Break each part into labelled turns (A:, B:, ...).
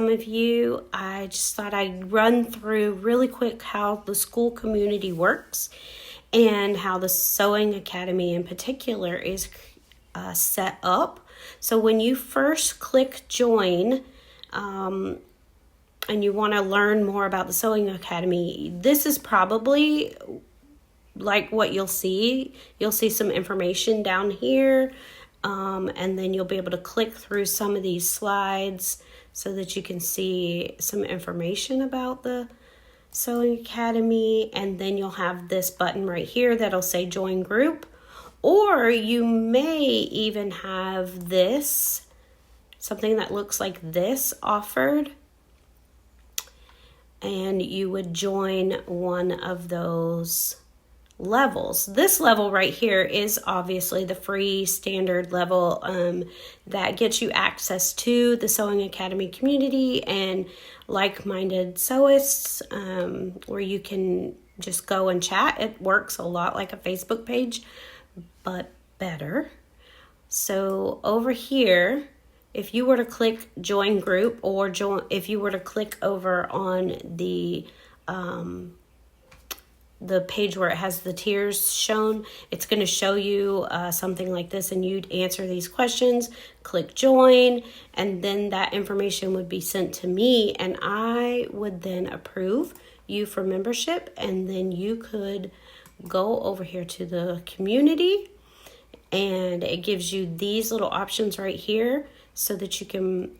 A: Some of you, I just thought I'd run through really quick how the Skool community works and how the Sewing Academy in particular is set up. So when you first click join and you want to learn more about the Sewing Academy, this is probably like what you'll see. You'll see some information down here, and then you'll be able to click through some of these slides so that you can see some information about the Sewing Academy. And then you'll have this button right here that'll say join group, or you may even have this, something that looks like this offered, and you would join one of those levels. This level right here is obviously the free standard level that gets you access to the Sewing Academy community and like-minded sewists, where you can just go and chat. It works a lot like a Facebook page, but better. So over here, if you were to click join group, or if you were to click over on the page where it has the tiers shown, it's going to show you something like this, and you'd answer these questions, click join, and then that information would be sent to me, and I would then approve you for membership. And then you could go over here to the community, and it gives you these little options right here so that you can,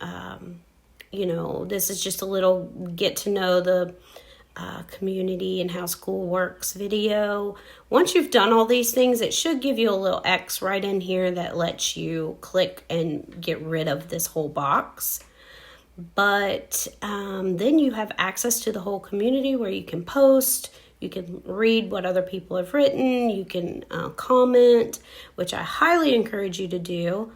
A: this is just a little get to know the community and how Skool works video. Once you've done all these things, it should give you a little X right in here that lets you click and get rid of this whole box. But then you have access to the whole community where you can post, you can read what other people have written, you can comment, which I highly encourage you to do.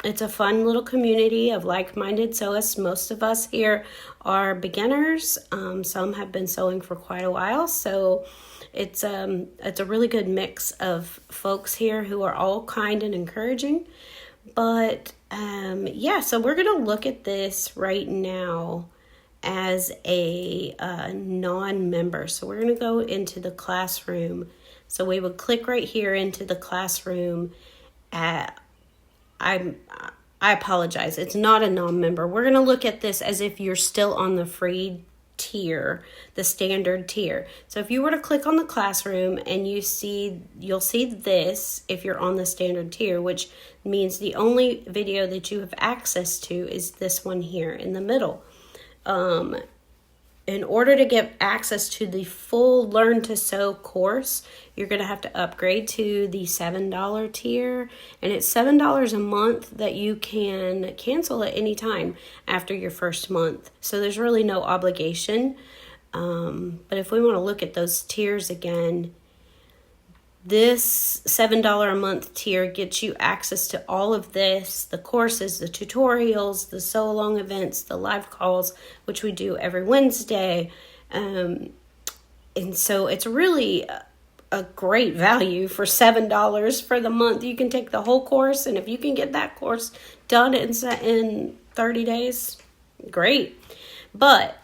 A: It's a fun little community of like-minded sewists. Most of us here are beginners. Some have been sewing for quite a while, so it's a really good mix of folks here who are all kind and encouraging. But so we're gonna look at this right now as a non-member. So we're gonna go into the classroom. So we would click right here into the classroom. I apologize, it's not a non-member. We're going to look at this as if you're still on the free tier, the standard tier. So if you were to click on the classroom and you'll see this if you're on the standard tier, which means the only video that you have access to is this one here in the middle. In order to get access to the full Learn to Sew course, you're going to have to upgrade to the $7 tier. And it's $7 a month that you can cancel at any time after your first month. So there's really no obligation. But if we want to look at those tiers again, this $7 a month tier gets you access to all of this, the courses, the tutorials, the sew-along events, the live calls, which we do every Wednesday. And so it's really a great value for $7 for the month. You can take the whole course, and if you can get that course done in 30 days, great. But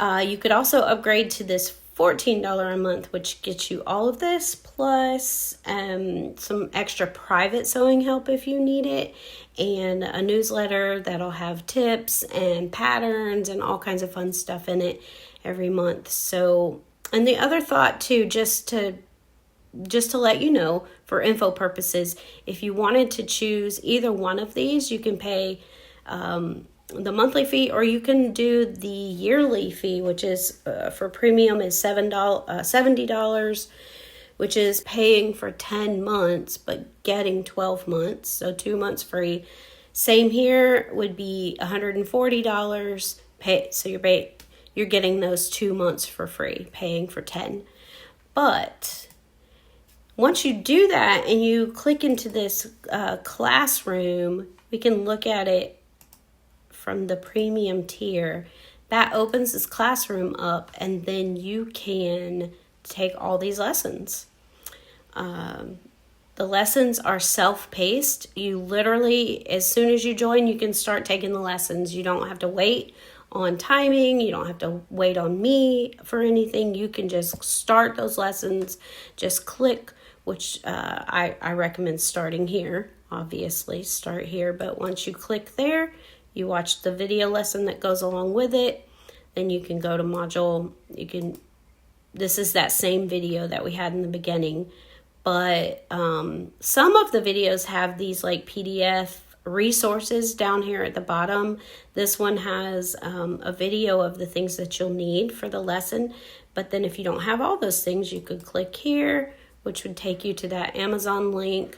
A: you could also upgrade to this $14 a month, which gets you all of this, plus some extra private sewing help if you need it, and a newsletter that'll have tips and patterns and all kinds of fun stuff in it every month. So, and the other thought too, just to let you know for info purposes, if you wanted to choose either one of these, you can pay the monthly fee, or you can do the yearly fee, which is for premium is $70, which is paying for 10 months but getting 12 months, so 2 months free. Same here would be $140. So you're getting those 2 months for free, paying for 10. But once you do that and you click into this classroom, we can look at it from the premium tier. That opens this classroom up, and then you can take all these lessons. The lessons are self-paced. You literally, as soon as you join, you can start taking the lessons. You don't have to wait on timing. You don't have to wait on me for anything. You can just start those lessons. Just click, which I recommend starting here. Obviously, start here. But once you click there, you watch the video lesson that goes along with it. Then you can go to module. This is that same video that we had in the beginning. But some of the videos have these like PDF resources down here at the bottom. This one has a video of the things that you'll need for the lesson. But then if you don't have all those things, you could click here, which would take you to that Amazon link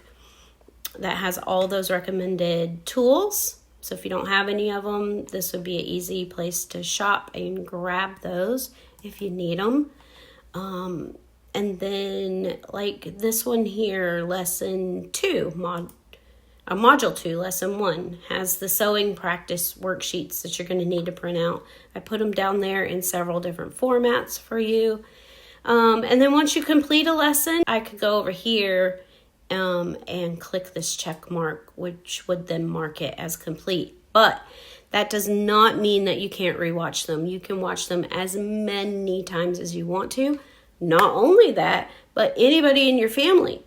A: that has all those recommended tools. So if you don't have any of them, this would be an easy place to shop and grab those if you need them. And then like this one here, lesson 2, module 2, lesson 1 has the sewing practice worksheets that you're going to need to print out. I put them down there in several different formats for you. And then once you complete a lesson, I could go over here and click this check mark, which would then mark it as complete. But that does not mean that you can't rewatch them. You can watch them as many times as you want to. Not only that, but anybody in your family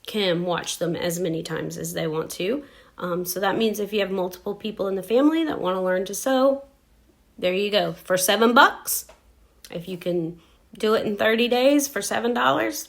A: can watch them as many times as they want to. So that means if you have multiple people in the family that want to learn to sew, there you go. For $7, if you can do it in 30 days for $7,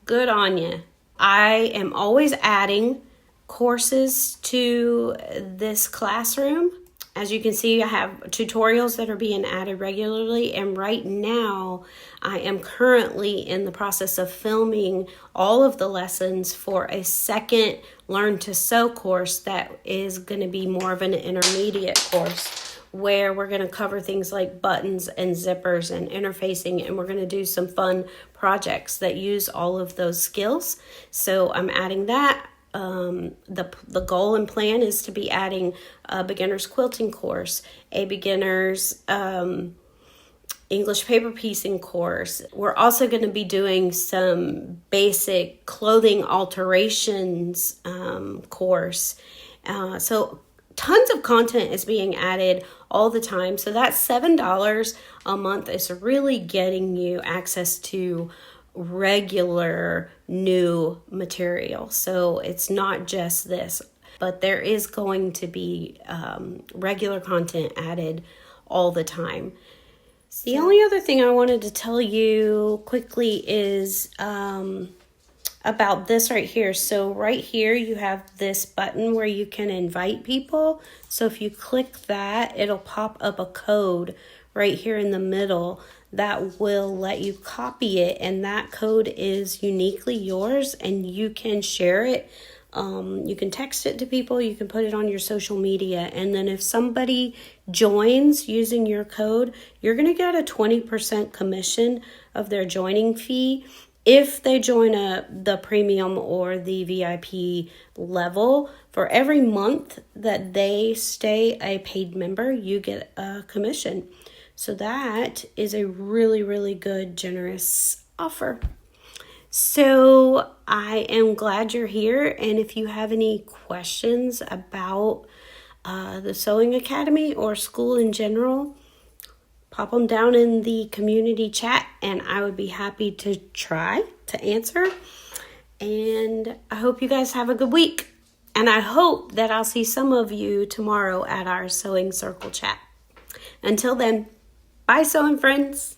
A: good on you. I am always adding courses to this classroom. As you can see, I have tutorials that are being added regularly, and right now I am currently in the process of filming all of the lessons for a second Learn to Sew course that is going to be more of an intermediate course, where we're going to cover things like buttons and zippers and interfacing, and we're going to do some fun projects that use all of those skills. So I'm adding that. The goal and plan is to be adding a beginner's quilting course, a beginner's English paper piecing course. We're also going to be doing some basic clothing alterations course. So tons of content is being added all the time. So that $7 a month is really getting you access to regular new material. So it's not just this, but there is going to be regular content added all the time. The only other thing I wanted to tell you quickly is about this right here. So right here you have this button where you can invite people. So if you click that, it'll pop up a code right here in the middle that will let you copy it, and that code is uniquely yours, and you can share it. You can text it to people, you can put it on your social media, and then if somebody joins using your code, you're going to get a 20% commission of their joining fee if they join the premium or the VIP level. For every month that they stay a paid member, you get a commission. So that is a really, really good, generous offer. So I am glad you're here. And if you have any questions about the Sewing Academy or Skool in general, pop them down in the community chat and I would be happy to try to answer. And I hope you guys have a good week. And I hope that I'll see some of you tomorrow at our Sewing Circle chat. Until then, bye, sewing friends.